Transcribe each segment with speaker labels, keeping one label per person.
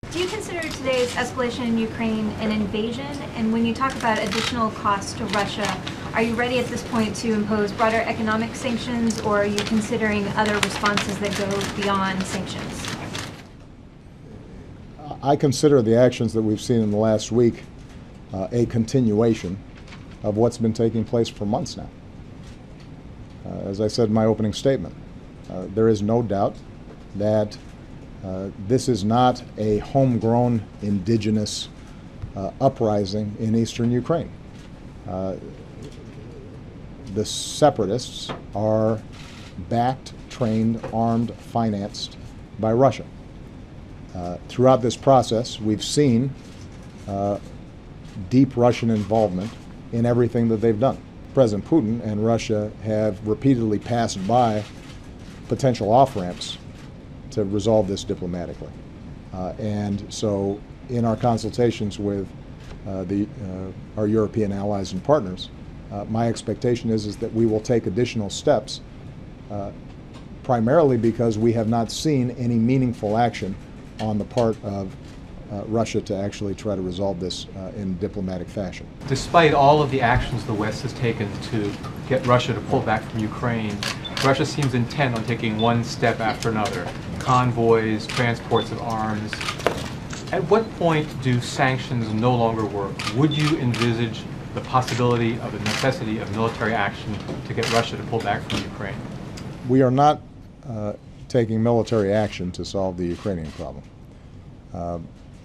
Speaker 1: Do you consider today's escalation in Ukraine an invasion? And when you talk about additional costs to Russia, are you ready at this point to impose broader economic sanctions, or are you considering other responses that go beyond sanctions?
Speaker 2: I consider the actions that we've seen in the last week a continuation of what's been taking place for months now. As I said in my opening statement, there is no doubt that this is not a homegrown indigenous uprising in eastern Ukraine. The separatists are backed, trained, armed, financed by Russia. Throughout this process, we've seen deep Russian involvement in everything that they've done. President Putin and Russia have repeatedly passed by potential off-ramps to resolve this diplomatically. And so in our consultations with our European allies and partners, my expectation is that we will take additional steps, primarily because we have not seen any meaningful action on the part of Russia to actually try to resolve this in diplomatic fashion.
Speaker 3: Despite all of the actions the West has taken to get Russia to pull back from Ukraine, Russia seems intent on taking one step after another. Convoys, transports of arms. At what point do sanctions no longer work? Would you envisage the possibility of the necessity of military action to get Russia to pull back from Ukraine?
Speaker 2: We are not taking military action to solve the Ukrainian problem.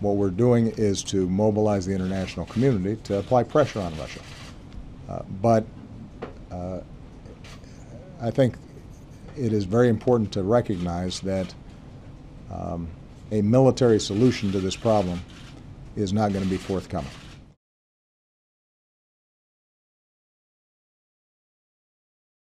Speaker 2: What we're doing is to mobilize the international community to apply pressure on Russia. But I think it is very important to recognize that a military solution to this problem is not going to be forthcoming.